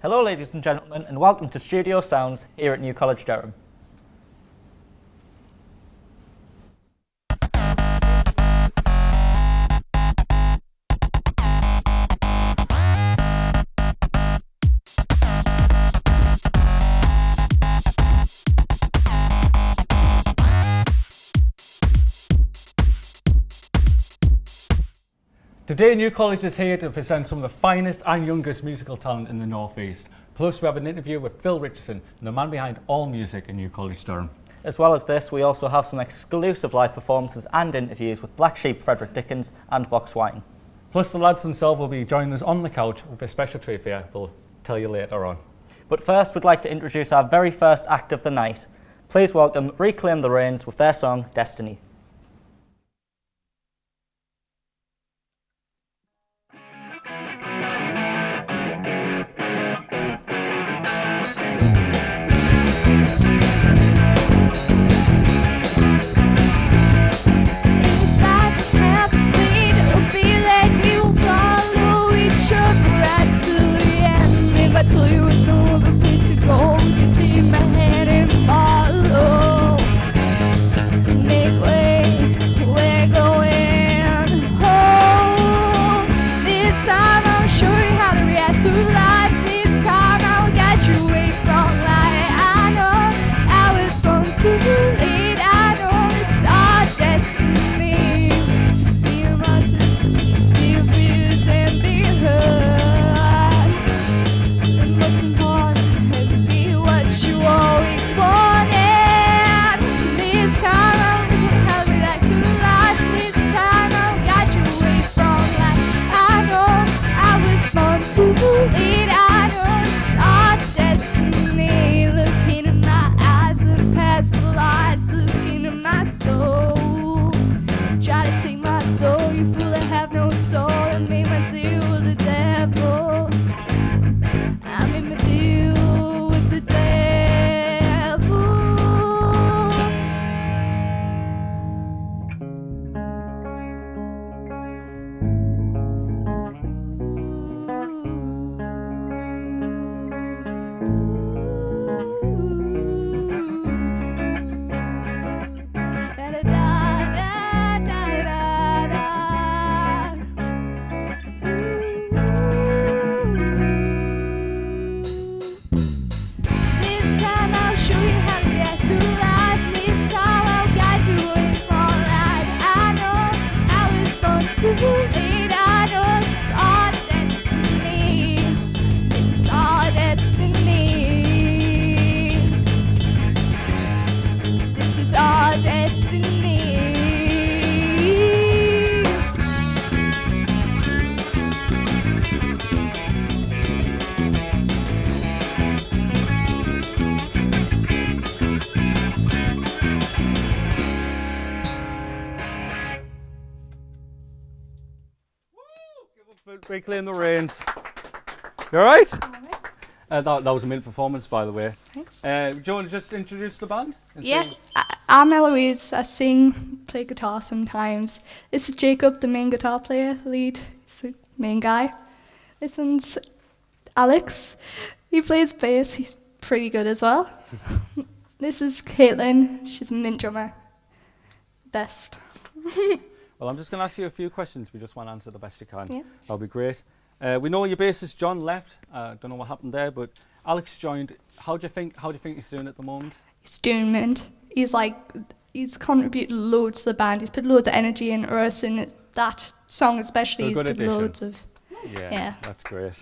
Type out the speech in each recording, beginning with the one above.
Hello ladies and gentlemen, and welcome to Studio Sounds here at New College Durham. Today, New College is here to present some of the finest and youngest musical talent in the North East. Plus, we have an interview with Phil Richardson, the man behind all music in New College Durham. As well as this, we also have some exclusive live performances and interviews with Black Sheep Frederick Dickens and Box Wine. Plus, the lads themselves will be joining us on the couch with a special treat for you. We'll tell you later on. But first, we'd like to introduce our very first act of the night. Please welcome Reclaim the Reins with their song, Destiny. Reclaim the Reins. You alright? That was a mid performance, by the way. Thanks. Do you want to just introduce the band? Yeah, I'm Eloise. I sing, play guitar sometimes. This is Jacob, the main guitar player, lead. He's the main guy. This one's Alex. He plays bass. He's pretty good as well. This is Caitlin. She's a mint drummer. Best. Well, I'm just going to ask you a few questions if you just want to answer the best you can. Yeah. That'll be great. We know your bassist John left. Don't know what happened there, but Alex joined. How do you think he's doing at the moment? He's doing mint. He's contributed loads to the band. He's put loads of energy into us, and that song especially. He's put addition. loads of. Yeah, that's great.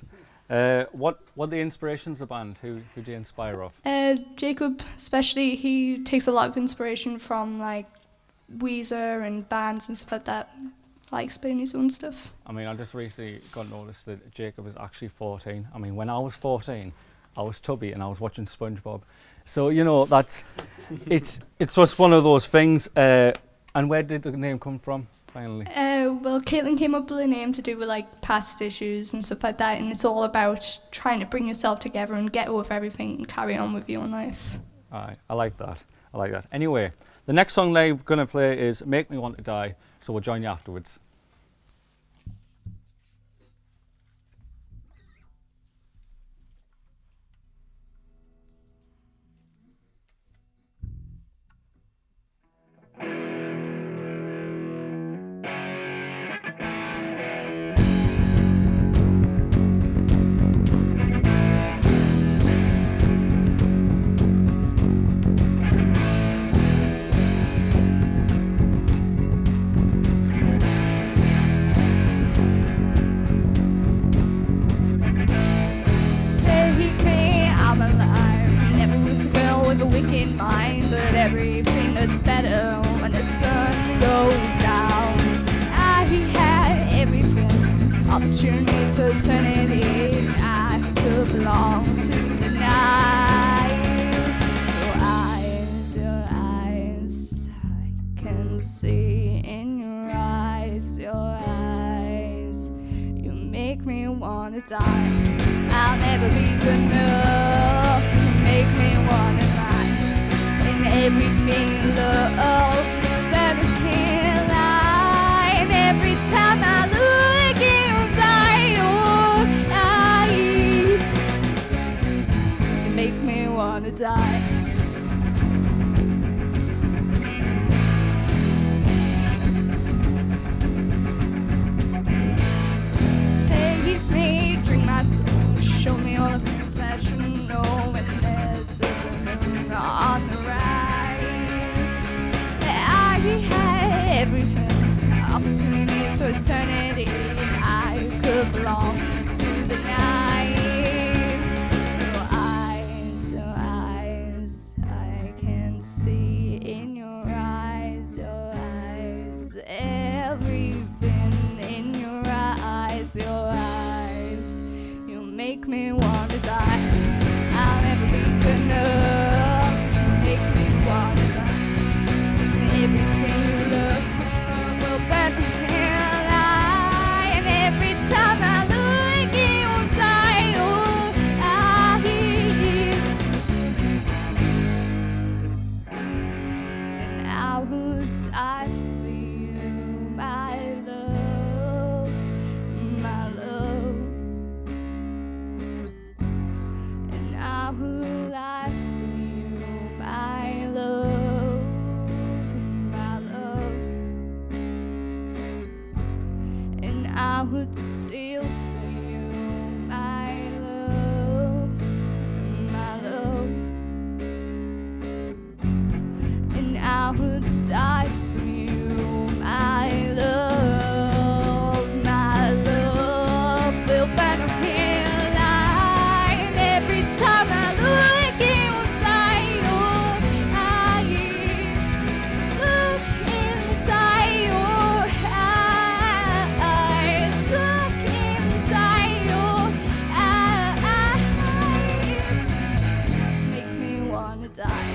What are the inspirations of the band? Who do you inspire off? Jacob, especially, he takes a lot of inspiration from like Weezer and bands and stuff like that. Likes playing his own stuff. I mean, I just recently got noticed that Jacob is actually 14. I mean, when I was 14, I was tubby and I was watching SpongeBob. So, you know, it's just one of those things. And where did the name come from, finally? Well, Caitlin came up with a name to do with like past issues and stuff like that, and it's all about trying to bring yourself together and get over everything and carry on with your own life. I like that. Anyway, the next song they're going to play is Make Me Want to Die, so we'll join you afterwards. but everything that's better when the sun goes down. I had everything, opportunities for eternity. I could belong to the night. Your eyes, I can see in your eyes, your eyes. You make me wanna die. I'll never be good enough. You make me wanna die. In everything you love, better can't lie. And every time I look inside your eyes, you make me wanna die. Taste me, drink my soul, show me all the things that you know. When there's a moon on the rise, I had everything, opportunities for eternity. I could belong to the night. Your eyes, I can see in your eyes, everything in your eyes, you make me wanna die. I'll never be good enough. You make me wanna die. Everything you love will better than I. And every time I look inside your eyes, and I would die for you, my love, my love. And I would die for you, my love, my love. And I would steal for you, my love, my love. And I would die for you, my love, my love. Will better feel like every time I look inside your eyes, look inside your eyes, look inside your eyes, make me wanna die.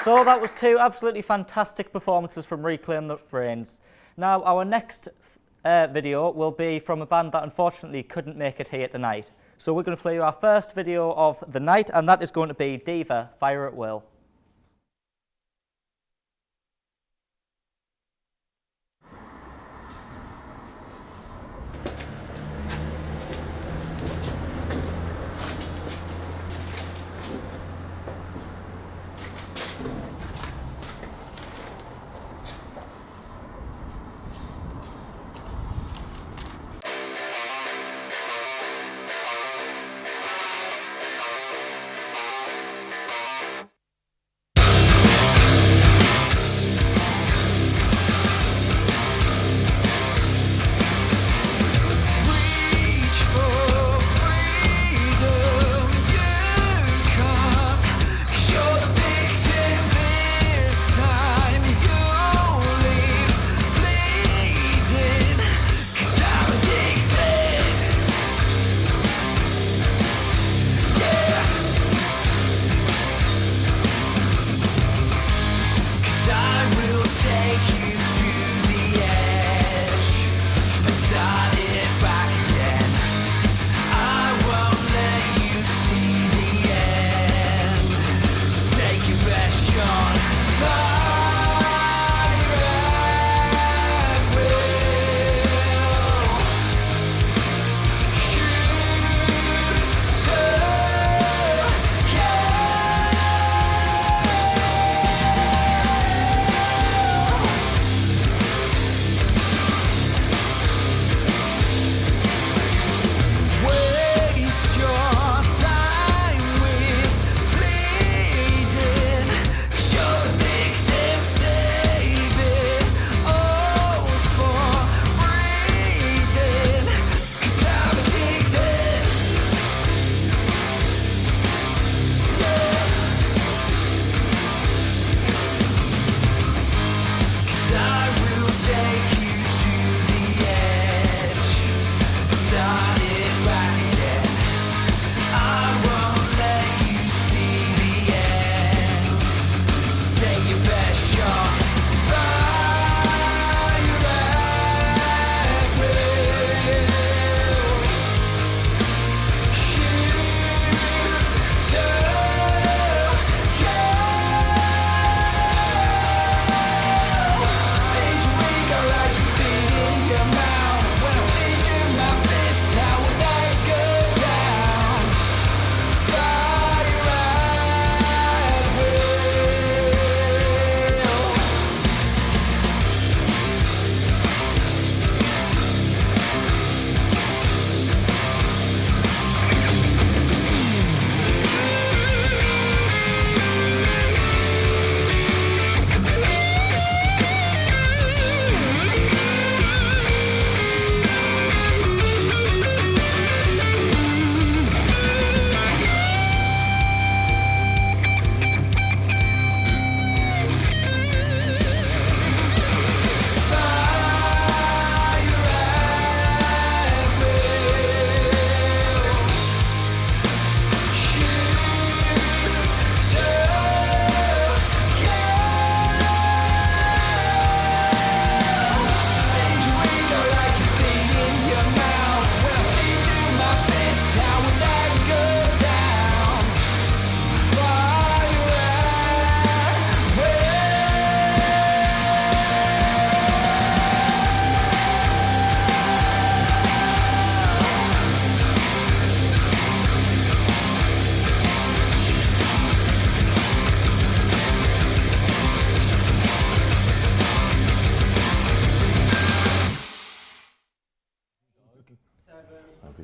So that was two absolutely fantastic performances from Reclaim the Reins. Now our next video will be from a band that unfortunately couldn't make it here tonight. So we're going to play you our first video of the night, and that is going to be Diva, Fire at Will.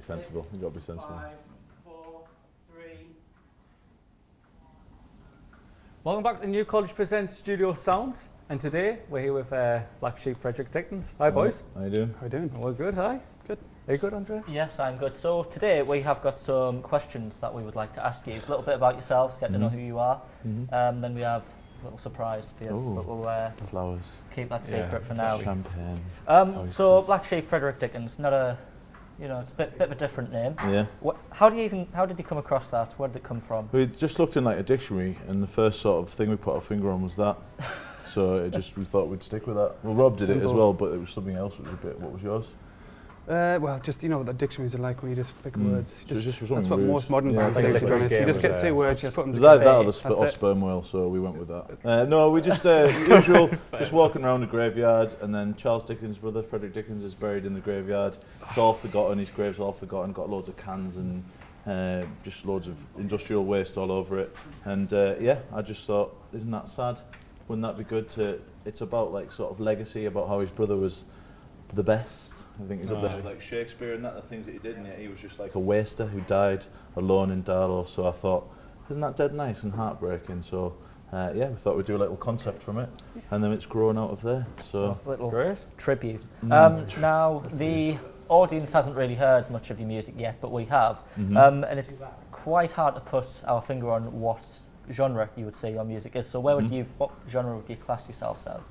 sensible. You got to be sensible. 5, 4, 3. Welcome back to New College Presents Studio Sound, and today we're here with Black Sheep Frederick Dickens. Hi boys. How you doing? How you doing? We're good, hi. Good. Are you good, Andre? Yes, I'm good. So today we have got some questions that we would like to ask you. A little bit about yourselves, get to know who you are. Then we have a little surprise for you, Ooh. but we'll Flowers, keep that secret for now. champagne. So oysters. Black Sheep Frederick Dickens, not a, it's a bit of a different name. Yeah. How did you come across that? Where did it come from? We just looked in like a dictionary, and the first sort of thing we put our finger on was that. So we thought we'd stick with that. Well, Rob did it as Simple. well, but it was something else. Which was a bit. What was yours? Well, just what the dictionaries are like when you just pick words. So it's just That's something what rude. most modern Yeah, bands it's do, like to be a honest. You game just get with, two words, just put them It was either that or together. the sperm whale, so we went with that. No, we just usual, just walking around the graveyard, and then Charles Dickens' brother Frederick Dickens is buried in the graveyard. It's all forgotten. His grave's all forgotten. Got loads of cans and just loads of industrial waste all over it. And yeah, I just thought, isn't that sad? Wouldn't that be good to? It's about like sort of legacy, about how his brother was the best. I think he's up there with like Shakespeare and that, the things that he did, and yet he was just like a waster who died alone in Darlow. So I thought, isn't that dead nice and heartbreaking? So yeah, we thought we'd do a little concept from it, and then it's grown out of there. So Little Great. tribute. Now the audience hasn't really heard much of your music yet, but we have, and it's quite hard to put our finger on what genre you would say your music is. So what genre would you class yourselves as?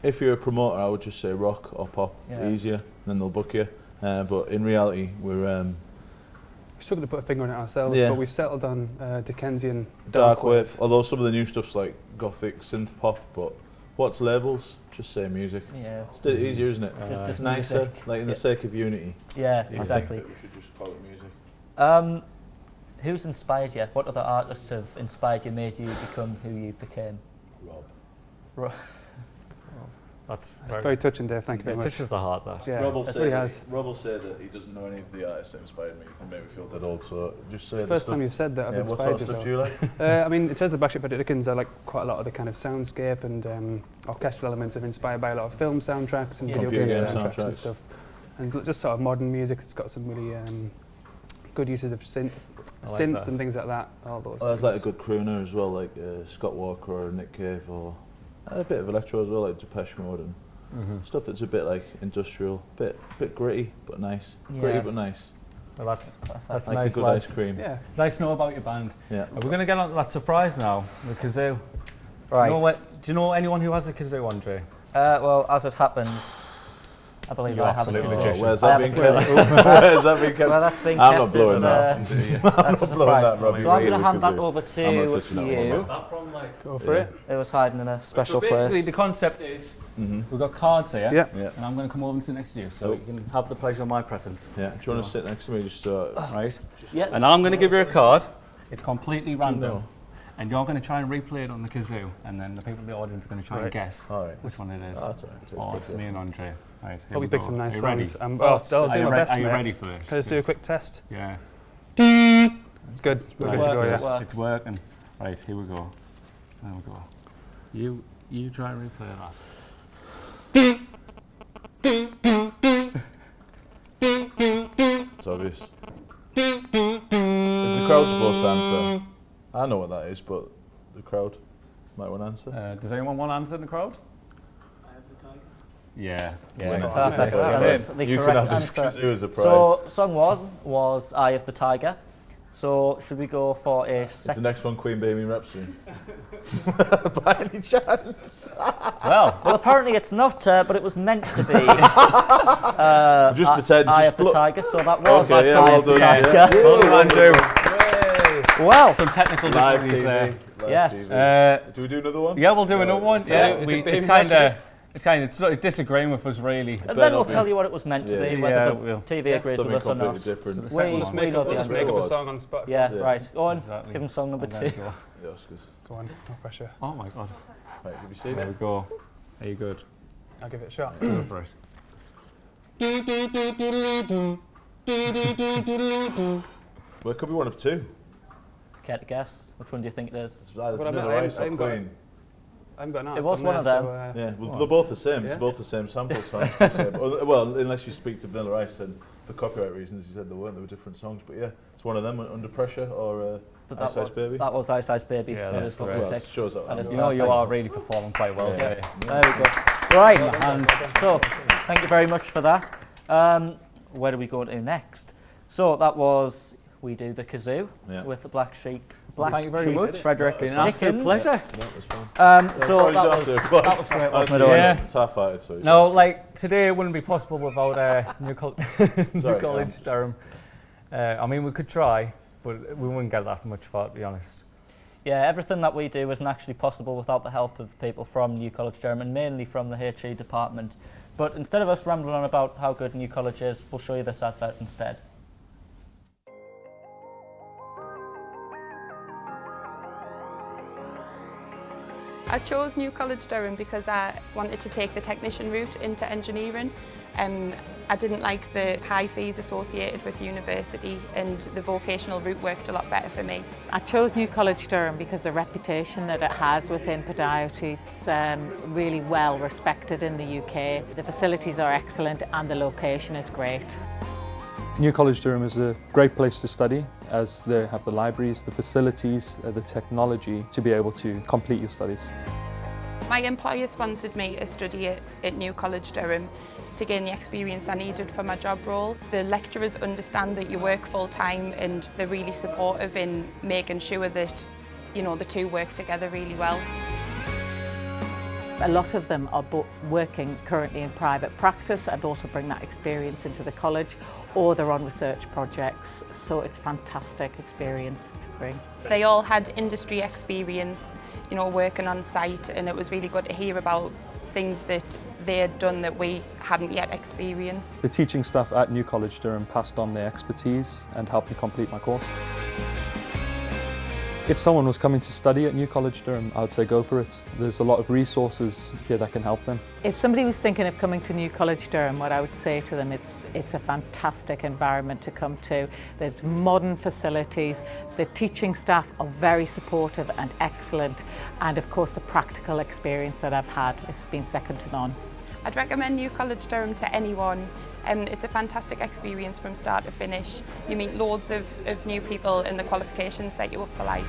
if you're a promoter, I would just say rock or pop, easier, then they'll book you. But in reality, we're We struggled to put a finger on it ourselves, Yeah. but we've settled on Dickensian dark wave. Although some of the new stuff's like gothic synth pop, but what's labels? Just say music. Yeah. It's easier, isn't it? Just It's nicer, music. like in the sake of unity. Yeah, I exactly. think that we should just call it music. Who's inspired you? What other artists have inspired you, made you become who you became? Rob. That's very touching, Dave. Thank you very it much. touches the heart, that. Yeah, Rob will it say really that has. Rob will say that he doesn't know any of the artists that inspired me and made me feel dead old. So just say It's the first time you've said that I've yeah, what inspired sort of stuff do you. you like? I mean, in terms of the Black Sheep Frederick Dickens, I like quite a lot of the kind of soundscape and orchestral elements are inspired by a lot of film soundtracks and video Computer game game soundtracks and soundtracks. stuff. And just sort of modern music that's got some really good uses of synths I like and that. things like that. All those. Well, there's like a things. good crooner as well, like Scott Walker or Nick Cave, or a bit of electro as well, like Depeche Mode and stuff that's a bit like industrial, bit gritty but nice. Yeah. Gritty but nice. Well, that's Like nice, a good lads. ice cream. Yeah. Nice to know about your band. Yeah. We're going to get on to that surprise now, the kazoo. Right. Do you know anyone who has a kazoo, Andre? Well, as it happens, I believe You I have a absolute kazoo. magician. Where's I that have being a kept? kazoo. Where's that being kept? Well, that's been I'm kept not blowing as, that. that's a not blowing that, surprise. Robbie. So I'm Really, going to hand that kazoo. over I'm not to touching that one, you. mate. That from like. Go for it. It was hiding in a special So basically, place. the concept is Mm-hmm. we've got cards here, Yeah. Yeah. and I'm going to come over and sit next to you, so you can have the pleasure of my presence. Yeah. Do you want to sit next to me just so? Right? Yeah. And I'm going to give you a card. It's completely know? random. And you're going to try and replay it on the kazoo, and then the people in the audience are going to try and Right. guess All right. which one it is. Oh, that's all right. Or It's good, me and Andre. Right, here Hope we you picked go. some nice Are you ready? songs. I'll do Are my you, best, are you mate. ready for this? Can I just do a quick test? Yeah. It's good. We're Right, good to go, Works. yeah. It's working. Right, here we go. There we go. You try and replay that. It's obvious. Is the crowd supposed to answer? I know what that is, but the crowd might want to answer. Does anyone want to answer in the crowd? Yeah. Winner. Perfect. Yeah. That is the You can correct have this answer. kazoo as a prize. So, song was Eye of the Tiger. So, should we go for a Is the second? next one Queen Bohemian Rhapsody? By any chance? Well, Well, apparently it's not, but it was meant to be. Just pretend. Eye Just of the float. Tiger. So that was Okay, yeah, Eye well of the done. Tiger. well done, Andrew. Well, Some technical Live difficulties TV. there. Live Yes. TV. Do we do another one? Yeah, we'll do another one. Yeah, Is it it's Bohemian kind of, Rhapsody? it's not disagreeing with us really. and then we'll tell you what it was meant to Yeah. be, Yeah, whether the we'll- TV agrees with Something us or completely not. different. So the second We- one. we know the We'll just answer. make up a Awards. song on Spotify. Yeah, Yeah. right. Go on. Exactly. Give him song number And there 2. we go. The Oscars. Go on, no pressure. Oh my god. Right, have you seen There it? we go. Are you good? I'll give it a shot. Go for it. Well, it could be one of two. Care to guess? Which one do you think it is? It's either But I Vanilla haven't- Ice I or haven't got Queen. I haven't got an It artist was on one there, of so, Yeah, well, Oh. they're both the same. It's Yeah. both the same samples. So it's the same. Well, unless you speak to Vanilla Ice, then for copyright reasons, he said there were different songs. But yeah, it's one of them, Under Pressure or But Ice Ice Baby. That was Ice Ice Baby. Yeah, that that's is what correct. we Well, picked. that shows that. That is You know, you perfect. are really performing quite well today. There we go. Right, and so thank you very much for that. Where do we go to next? So that was we do the kazoo with the Black Sheep. Thank you very much. Frederick Been an absolute Dickens. pleasure. That was fun. So that was great, wasn't it? Yeah. It's half-hearted, so No, like today wouldn't be possible without New Sorry, College Durham. I mean, we could try, but we wouldn't get that much far, to be honest. Yeah, everything that we do isn't actually possible without the help of people from New College Durham, and mainly from the HE department. But instead of us rambling on about how good New College is, we'll show you this advert instead. I chose New College Durham because I wanted to take the technician route into engineering. I didn't like the high fees associated with university, and the vocational route worked a lot better for me. I chose New College Durham because the reputation that it has within podiatry, it's really well respected in the UK. The facilities are excellent and the location is great. New College Durham is a great place to study, as they have the libraries, the facilities, the technology to be able to complete your studies. My employer sponsored me a study at New College Durham to gain the experience I needed for my job role. The lecturers understand that you work full time, and they're really supportive in making sure that, you know, the two work together really well. A lot of them are working currently in private practice and also bring that experience into the college, or they're on research projects, so it's a fantastic experience to bring. They all had industry experience, you know, working on site, and it was really good to hear about things that they had done that we hadn't yet experienced. The teaching staff at New College Durham passed on their expertise and helped me complete my course. If someone was coming to study at New College Durham, I would say go for it. There's a lot of resources here that can help them. If somebody was thinking of coming to New College Durham, what I would say to them, it's a fantastic environment to come to. There's modern facilities, the teaching staff are very supportive and excellent, and of course the practical experience that I've had has been second to none. I'd recommend New College Durham to anyone. It's a fantastic experience from start to finish. You meet loads of new people, and the qualifications set you up for life.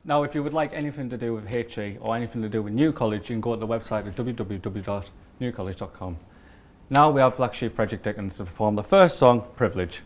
Now, if you would like anything to do with HE or anything to do with New College, you can go to the website at www.newcollege.com. Now we have Black Sheep Frederick Dickens to perform the first song, Privilege.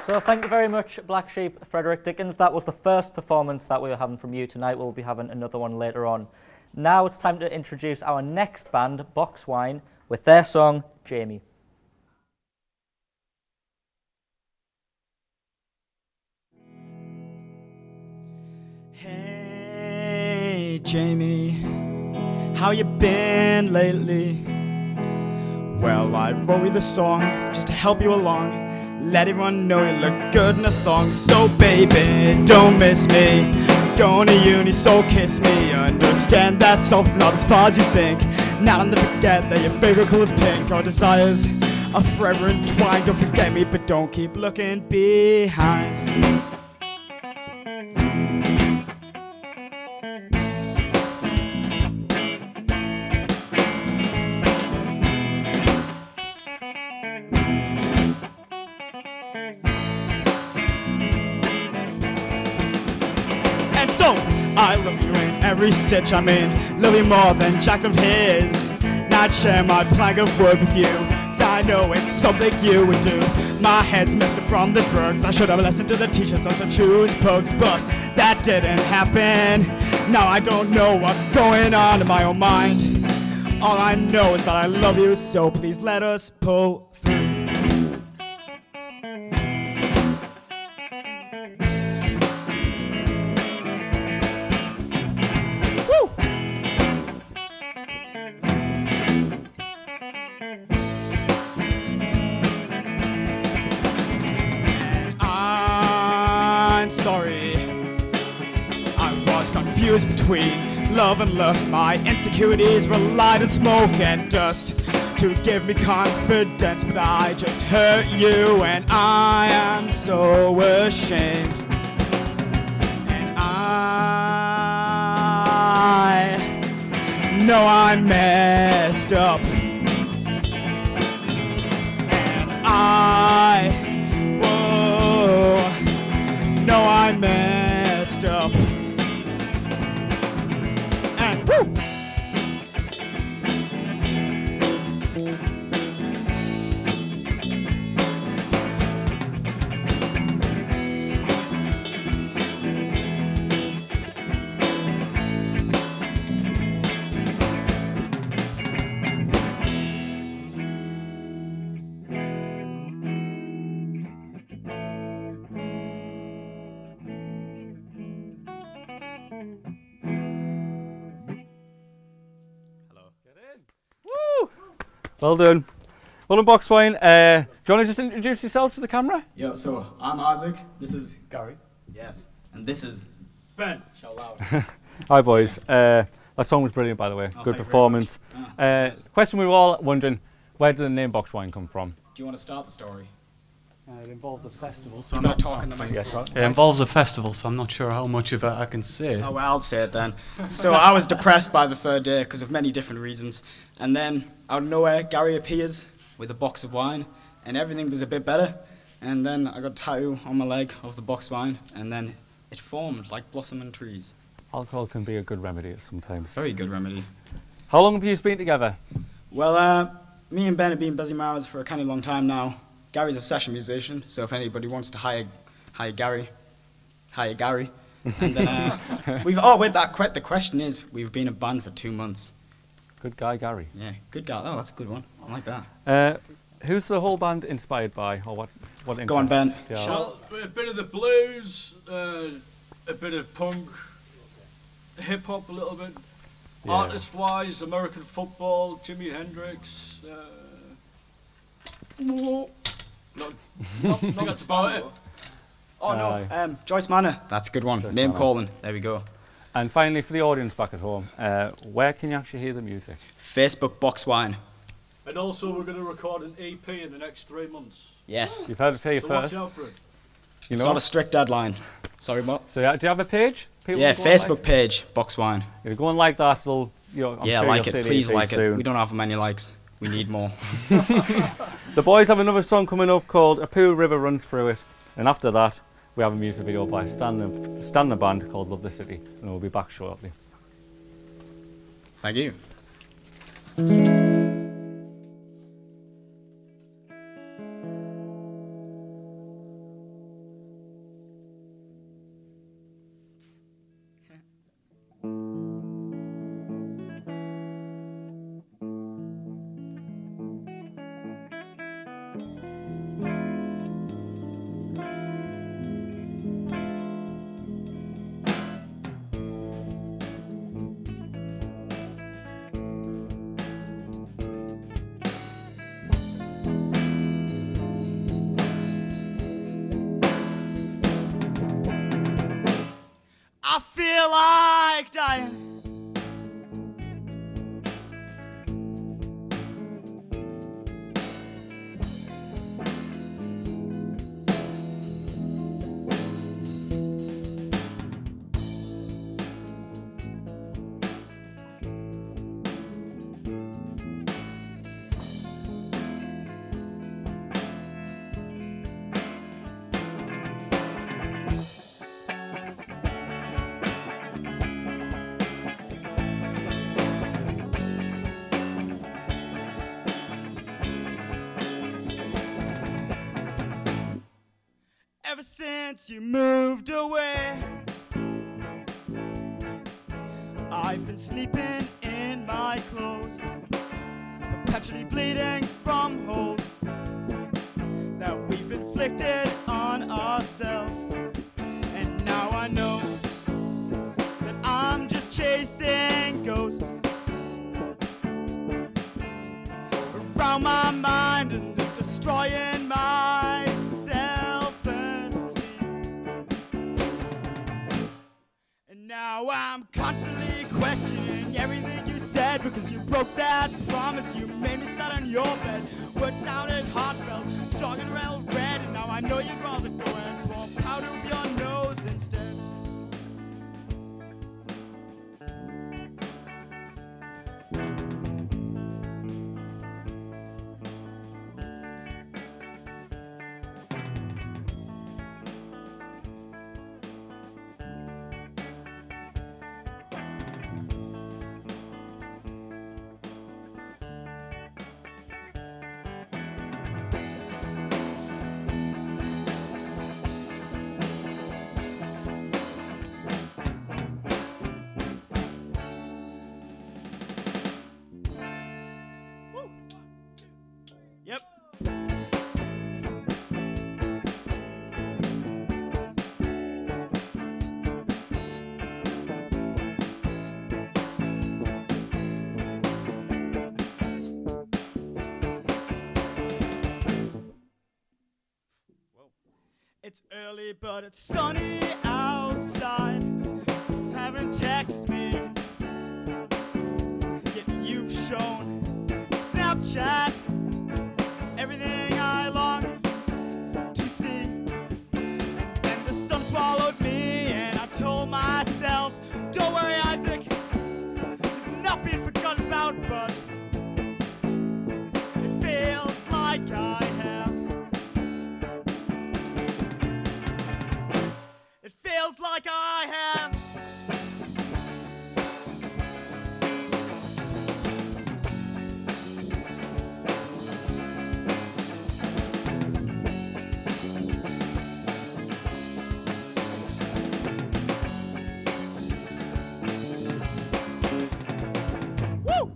So thank you very much, Black Sheep, Frederick Dickens. That was the first performance that we were having from you tonight. We'll be having another one later on. Now it's time to introduce our next band, Box Wine, with their song, Jamie. Hey, Jamie, how you been lately? Well, I wrote you this song just to help you along. Let everyone know you look good in a thong. So baby, don't miss me. Going to uni, so kiss me. Understand that self-it's not as far as you think. Now I'll never forget that your favorite color is pink. Our desires are forever entwined. Don't forget me, but don't keep looking behind. So, I love you in every stitch I'm in. Love you more than Jack of his. Not share my plank of wood with you, 'cause I know it's something you would do. My head's messed up from the drugs. I should have listened to the teachers as I choose pugs, but that didn't happen. Now I don't know what's going on in my own mind. All I know is that I love you, so please let us pull through. Sorry, I was confused between love and lust. My insecurities relied on smoke and dust to give me confidence, but I just hurt you, and I am so ashamed. And I know I messed up, and I messed up. And woo! Well done. Well, in Box Wine, do you want to just introduce yourselves to the camera? Yeah, so I'm Isaac. This is Gary. Yes. And this is Ben. Shout loud. Hi, boys. That song was brilliant, by the way. Oh, Good thank you very performance. much. That's nice. Question we were all wondering, where did the name Box Wine come from? Do you want to start the story? It involves a festival, so I'm not talking to me. It involves a festival, so I'm not sure how much of it I can say. Oh, well, I'll say it then. So I was depressed by the third day because of many different reasons. And then, out of nowhere, Gary appears with a box of wine, and everything was a bit better. And then I got a tattoo on my leg of the box wine, and then it formed like blossoming trees. Alcohol can be a good remedy sometimes. Very good remedy. How long have you been together? Well, me and Ben have been busy maras for a kind of long time now. Gary's a session musician, so if anybody wants to hire Gary. And then the question is, we've been a band for 2 months. Good guy, Gary. Yeah, good guy. Oh, that's a good one. I like that. Who's the whole band inspired by, or what Go on, Ben. Well, a bit of the blues, a bit of punk, hip hop a little bit. Yeah. Artist-wise, American football, Jimi Hendrix. No, that's about it. Oh no, Joyce Manor. That's a good one. Name calling. There we go. And finally, for the audience back at home, where can you actually hear the music? Facebook Box Wine. And also, we're going to record an EP in the next 3 months. Yes. You've heard it here So first. watch out for it. You It's know? not a strict deadline. Sorry, what? So do you have a page? People Yeah, can go and Facebook like? page Box Wine. If you go and like that, it'll, I'm Yeah, sure like you'll it. see Please the like it. soon. We don't have many likes. We need more. The boys have another song coming up called A Pool River Runs Through It. And after that, we have a music video by Stan the Band called Love the City. And we'll be back shortly. Thank you. I feel like dying. Ever since you moved away, I've been sleeping in my clothes, perpetually bleeding from holes that we've inflicted on ourselves. And now I know that I'm just chasing ghosts around my mind and destroying my self-esteem. And now I'm constantly questioning everything you said, because you broke that promise. You made me sit on your bed. Words sounded heartfelt, strong and real red. And now I know you'd rather go and pour powder up your nose instead. Yep. It's early, but it's sunny outside. So haven't texted me, yet you've shown Snapchat everything I long to see. And then the sun swallowed me, and I told myself, don't worry, Isaac, you've not been forgotten about, but it feels like I have. It feels like I have. Woo!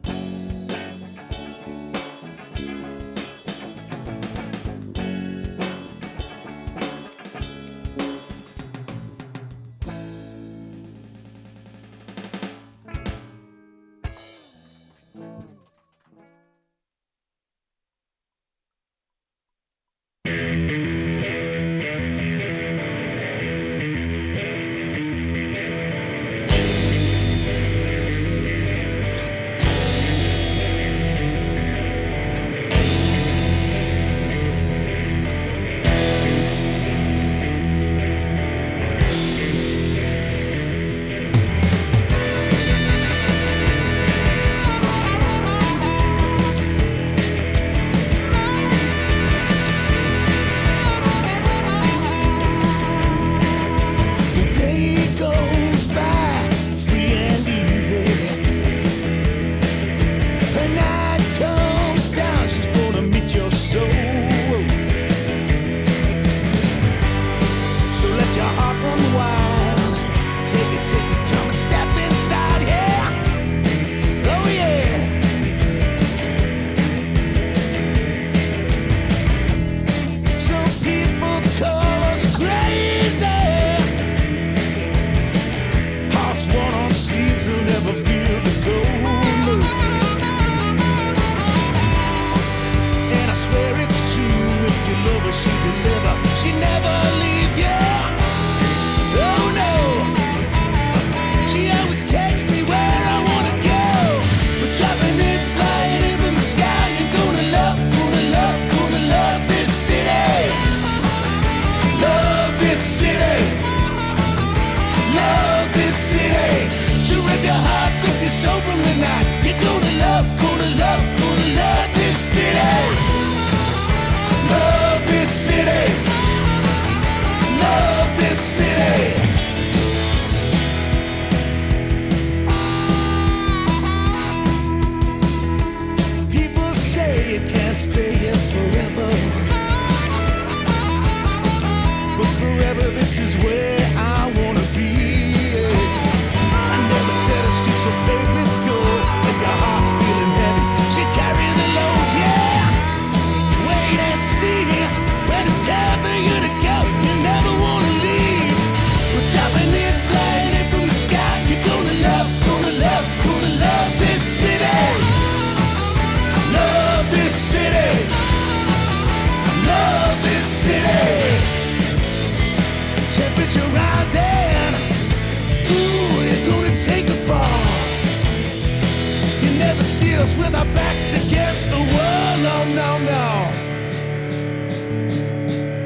With our backs against the wall, no, no, no.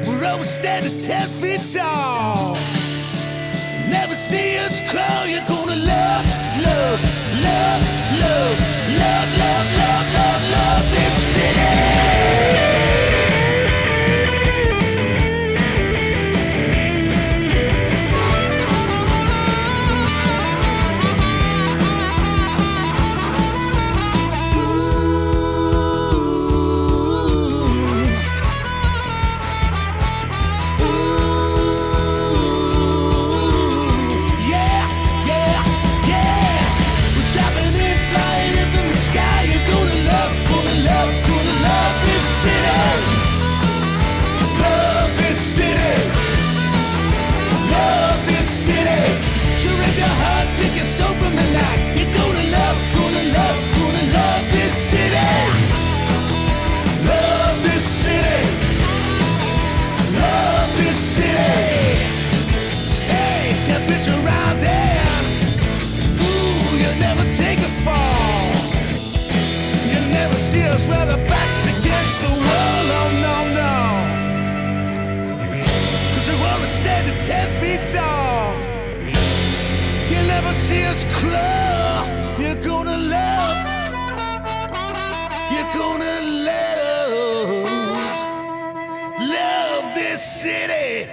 We're always standing 10 feet tall. Never see us crawl. You're gonna love, love, love, love, love, love, love, love, love this city. You're 10 feet tall. You never see us claw. You're gonna love. You're gonna love this city.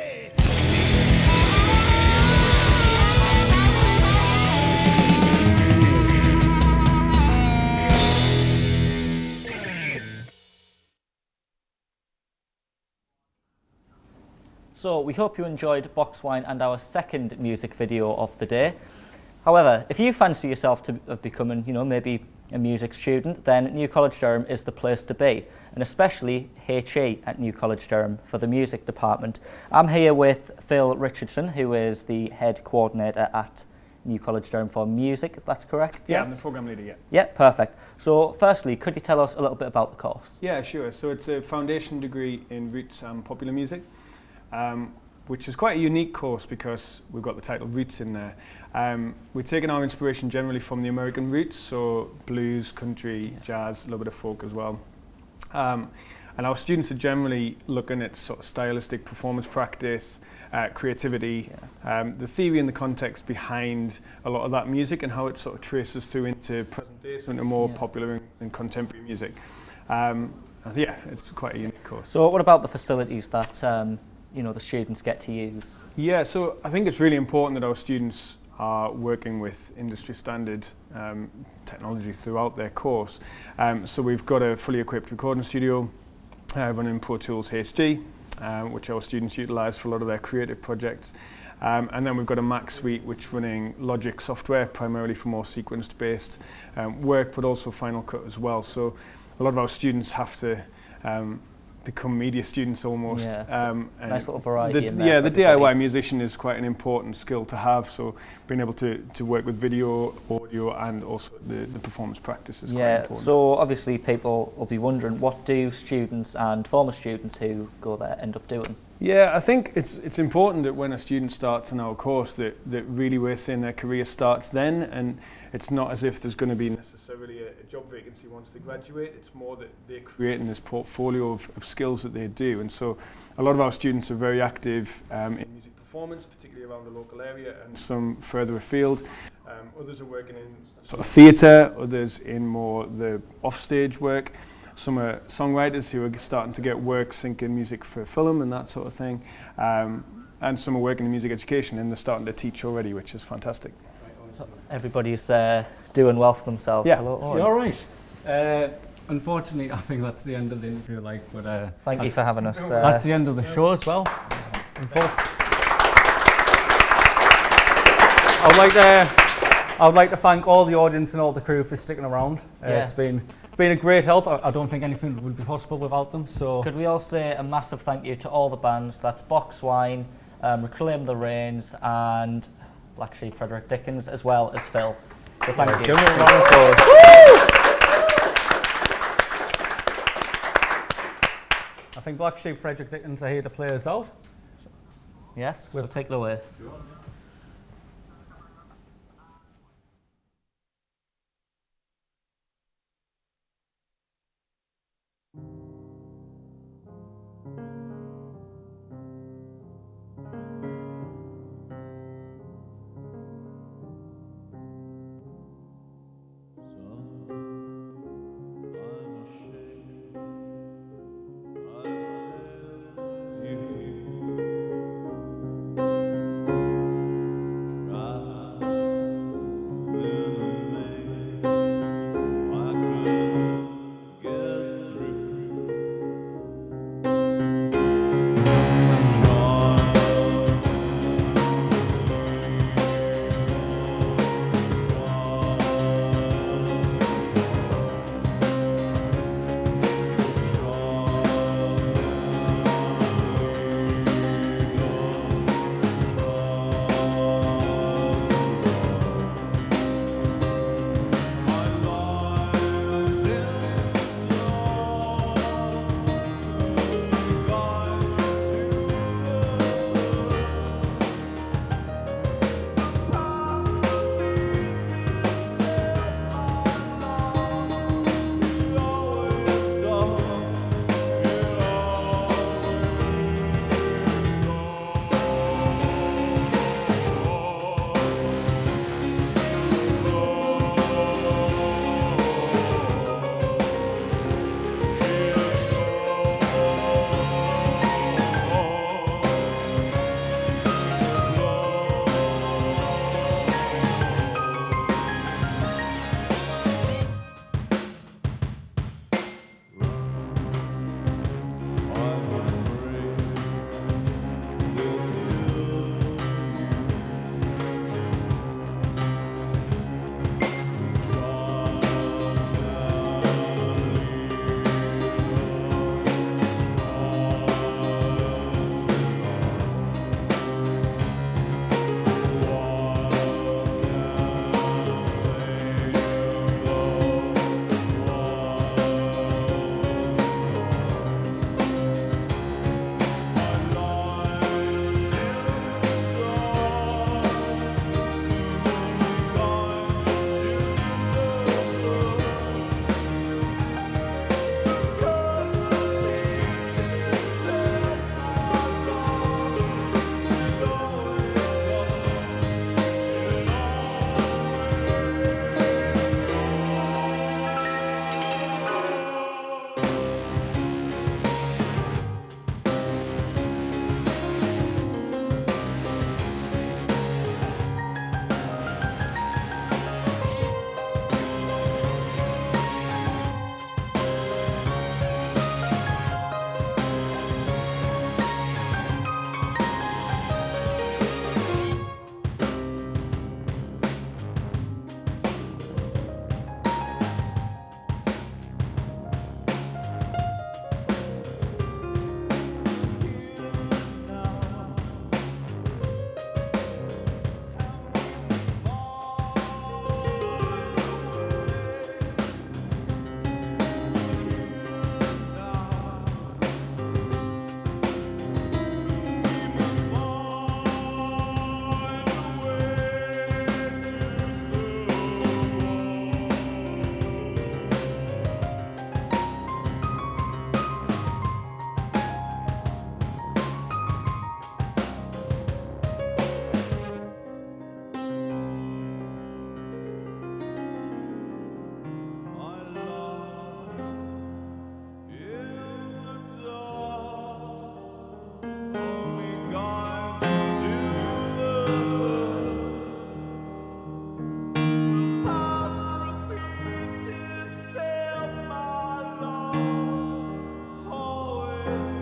So we hope you enjoyed Box Wine and our second music video of the day. However, if you fancy yourself to have becoming, maybe a music student, then New College Durham is the place to be, and especially HE at New College Durham for the music department. I'm here with Phil Richardson, who is the head coordinator at New College Durham for music, is that correct? Yeah, Yes? I'm the programme leader, yeah. Yeah, perfect. So firstly, could you tell us a little bit about the course? Yeah, sure. So it's a foundation degree in roots and popular music, which is quite a unique course because we've got the title Roots in there. We're taking our inspiration generally from the American roots, so blues, country, jazz, a little bit of folk as well. And our students are generally looking at sort of stylistic performance practice, creativity, the theory and the context behind a lot of that music and how it sort of traces through into present day, so into more popular and contemporary music. Yeah, it's quite a unique course. So what about the facilities that the students get to use? Yeah, so I think it's really important that our students are working with industry standard technology throughout their course. So we've got a fully equipped recording studio running Pro Tools HG, which our students utilise for a lot of their creative projects. And then we've got a Mac suite which running Logic software, primarily for more sequenced based work, but also Final Cut as well. So a lot of our students have to become media students almost. Nice little variety in there. Yeah, the DIY musician is quite an important skill to have, so being able to work with video, audio and also the performance practice is quite important. So obviously people will be wondering, what do students and former students who go there end up doing? Yeah, I think it's important that when a student starts in our course that really we're saying their career starts then, and it's not as if there's going to be necessarily a job vacancy once they graduate. It's more that they're creating this portfolio of skills that they do. And so a lot of our students are very active in music performance, particularly around the local area and some further afield. Others are working in sort of theatre, others in more the offstage work. Some are songwriters who are starting to get work syncing music for film and that sort of thing. And some are working in music education and they're starting to teach already, which is fantastic. So everybody's doing well for themselves. Yeah. Hello, All right. Unfortunately, I think that's the end of the interview. But thank you for having us. That's the end of the show as well. I would like to thank all the audience and all the crew for sticking around. Yes. It's been a great help. I don't think anything would be possible without them. So could we all say a massive thank you to all the bands? That's Box Wine, Reclaim the Reins, and Black Sheep Frederick Dickens, as well as Phil. So thank you. Give me a round of applause. I think Black Sheep Frederick Dickens are here to play us out. Yes, we'll take it away. Yes.